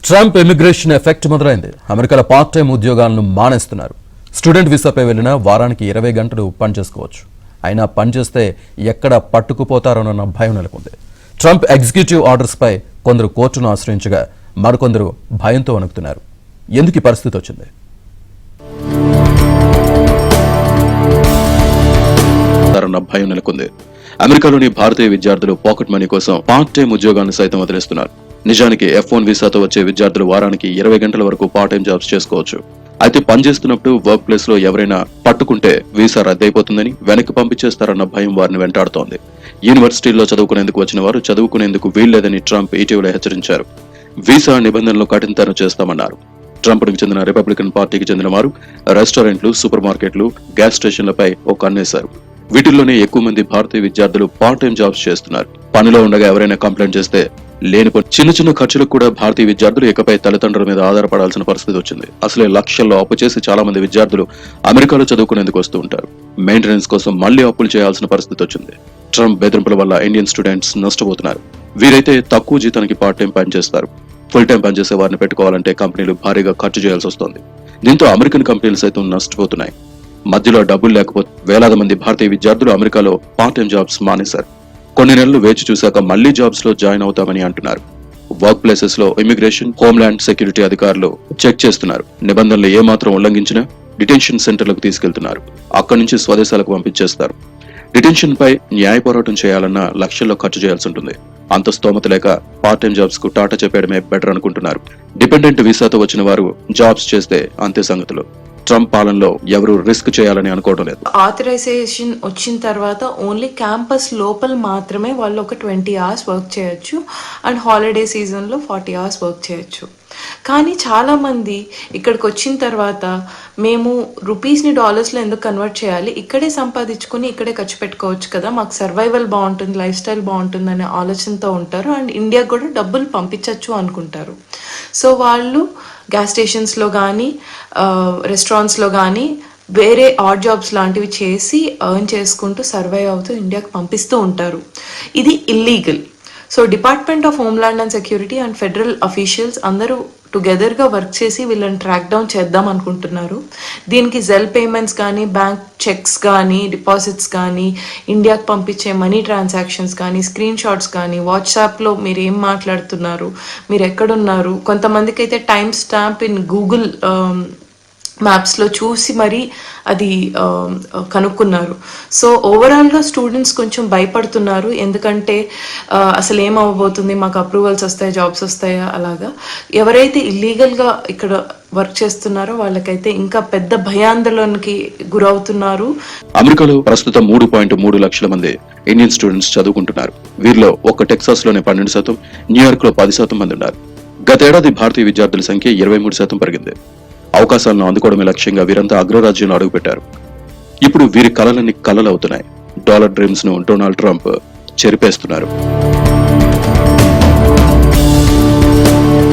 Trump immigration effect మొదలైంది. అమెరికాలో part time ఉద్యోగాలను మానేస్తున్నారు. స్టూడెంట్ వీసాపై వెళ్లినా వారానికి 20 గంటలు పనిచేసుకోవచ్చు. అయినా పనిచేస్తే ఎక్కడ పట్టుకుపోతారోనన్న భయం నెలకొంది. ట్రంప్ ఎగ్జిక్యూటివ్ ఆర్డర్స్ పై కొందరు కోర్టును ఆశ్రయించగా మరికొందరు భయంతో వణుకుతున్నారు. ఎందుకు ఈ పరిస్థితి వచ్చింది? భయం నెలకొంది. అమెరికాలోని భారతీయ విద్యార్థులు పాకెట్ మనీ కోసం పార్ట్ టైం ఉద్యోగాలను సైతం వదిలేస్తున్నారు. నిజానికి F1 వీసాతో వచ్చే విద్యార్థులు వారానికి 20 గంటల వరకు పార్ట్ టైం జాబ్స్ చేసుకోవచ్చు. అయితే పనిచేస్తున్నప్పుడు వర్క్ ప్లేస్ లో ఎవరైనా పట్టుకుంటే వీసా రద్దయిపోతుందని, వెనక్కి పంపించేస్తారన్న భయం వారిని వెంటాడుతోంది. యూనివర్సిటీల్లో చదువుకునేందుకు వచ్చిన వారు చదువుకునేందుకు వీల్లేదని ట్రంప్ ఇటీవల హెచ్చరించారు. వీసా నిబంధనలు కఠినతరం చేస్తామన్నారు. ట్రంప్కి చెందిన రిపబ్లికన్ పార్టీకి చెందిన వారు రెస్టారెంట్లు, సూపర్ మార్కెట్లు, గ్యాస్ స్టేషన్లపై ఒక కన్నేశారు. వీటిల్లోనే ఎక్కువ మంది భారతీయ విద్యార్థులు పార్ట్ టైం జాబ్స్ చేస్తున్నారు. పనిలో ఉండగా ఎవరైనా కంప్లైంట్ చేస్తే లేనిపోని చిన్న ఖర్చులకు కూడా భారతీయ విద్యార్థులు ఇకపై తల్లిదండ్రుల మీద ఆధారపడాల్సిన పరిస్థితి వచ్చింది. అసలే లక్షల్లో అప్పు చేసి చాలా మంది విద్యార్థులు అమెరికాలో చదువుకునేందుకు వస్తూ ఉంటారు. మెయింటెనెన్స్ కోసం మళ్లీ అప్పులు చేయాల్సిన పరిస్థితి వచ్చింది. ట్రంప్ బెదిరింపుల వల్ల ఇండియన్ స్టూడెంట్స్ నష్టపోతున్నారు. వీరైతే తక్కువ జీతానికి పార్ట్ టైం పనిచేస్తారు. ఫుల్ టైం పనిచేసే వారిని పెట్టుకోవాలంటే కంపెనీలు భారీగా ఖర్చు చేయాల్సి వస్తోంది. దీంతో అమెరికన్ కంపెనీలు సైతం నష్టపోతున్నాయి. మధ్యలో డబ్బులు లేకపోతే వేలాది మంది భారతీయ విద్యార్థులు అమెరికాలో పార్ట్ టైం జాబ్స్ మానేశారు. కొన్ని నెలలు వేచి చూశాక మళ్లీ జాబ్స్ లో జాయిన్ అవుతామని అంటున్నారు. వర్క్ ప్లేసెస్ లో ఇమిగ్రేషన్, హోమ్లాండ్ సెక్యూరిటీ అధికారులు చెక్ చేస్తున్నారు. నిబంధనలు ఏమాత్రం ఉల్లంఘించినా డిటెన్షన్ సెంటర్లకు తీసుకెళ్తున్నారు. అక్కడి నుంచి స్వదేశాలకు పంపించేస్తారు. డిటెన్షన్ పై న్యాయ పోరాటం చేయాలన్నా లక్షల్లో ఖర్చు చేయాల్సి ఉంటుంది. అంత స్తోమత లేక పార్ట్ టైం జాబ్స్ కు టాటా చెప్పడమే బెటర్ అనుకుంటున్నారు. డిపెండెంట్ వీసాతో వచ్చిన వారు జాబ్స్ చేస్తే అంతే సంగతులు. ట్రంప్ పాలనలో ఎవరు రిస్క్ చేయాలని అనుకోవడం లేదు. ఆథరైజేషన్ వచ్చిన తర్వాత ఓన్లీ క్యాంపస్ లోపల మాత్రమే వాళ్ళు ఒక 20 hours వర్క్ చేయొచ్చు అండ్ హాలిడే సీజన్లో 40 hours వర్క్ చేయొచ్చు. కానీ చాలామంది ఇక్కడికి వచ్చిన తర్వాత మేము రూపీస్ని డాలర్స్లో ఎందుకు కన్వర్ట్ చేయాలి, ఇక్కడే సంపాదించుకుని ఇక్కడే ఖర్చు పెట్టుకోవచ్చు కదా, మాకు సర్వైవల్ బాగుంటుంది, లైఫ్ స్టైల్ బాగుంటుంది అనే ఆలోచనతో ఉంటారు అండ్ ఇండియాకి కూడా డబ్బులు పంపించవచ్చు అనుకుంటారు. సో వాళ్ళు గ్యాస్ స్టేషన్స్లో కానీ రెస్టారెంట్స్లో కానీ వేరే ఆడ్ జాబ్స్ లాంటివి చేసి ఎర్న్ చేసుకుంటూ సర్వైవ్ అవుతూ ఇండియాకి పంపిస్తూ ఉంటారు. ఇది illegal. So department of homeland and security and federal officials అందరూ టుగెదర్గా వర్క్ చేసి వీళ్ళని ట్రాక్ డౌన్ చేద్దాం అనుకుంటున్నారు. దీనికి జెల్ పేమెంట్స్ కానీ, బ్యాంక్ చెక్స్ కానీ, డిపాజిట్స్ కానీ, ఇండియాకి పంపించే మనీ ట్రాన్సాక్షన్స్ కానీ, స్క్రీన్ షాట్స్ కానీ, వాట్సాప్లో మీరు ఏం మాట్లాడుతున్నారు, మీరు ఎక్కడున్నారు, కొంతమందికి అయితే టైం స్టాంప్ ఇన్ గూగుల్ మ్యాప్స్లో చూసి మరీ అది కనుక్కున్నారు. సో ఓవరాల్గా స్టూడెంట్స్ కొంచెం భయపడుతున్నారు. ఎందుకంటే అసలు ఏమవ్వబోతుంది, మాకు అప్రూవల్స్ వస్తాయా, జాబ్స్ వస్తాయా, అలాగా. ఎవరైతే ఇల్లీగల్గా ఇక్కడ వర్క్ చేస్తున్నారో వాళ్ళకైతే ఇంకా పెద్ద భయాందోళనకి గురవుతున్నారు. అమెరికాలో ప్రస్తుతం 3.3 లక్షల మంది ఇండియన్ స్టూడెంట్స్ చదువుకుంటున్నారు. వీరిలో ఒక్క టెక్సాస్ లోనే 12%, న్యూయార్క్ లో 10% మంది ఉన్నారు. గతేడాది భారతీయ విద్యార్థుల సంఖ్య 23% పెరిగింది. అవకాశాలను అందుకోవడమే లక్ష్యంగా వీరంతా అగ్రరాజ్యంలో అడుగుపెట్టారు. ఇప్పుడు వీరి కలలన్నీ కలలవుతున్నాయి. డాలర్ డ్రీమ్స్ ను డొనాల్డ్ ట్రంప్ చెరిపేస్తున్నారు.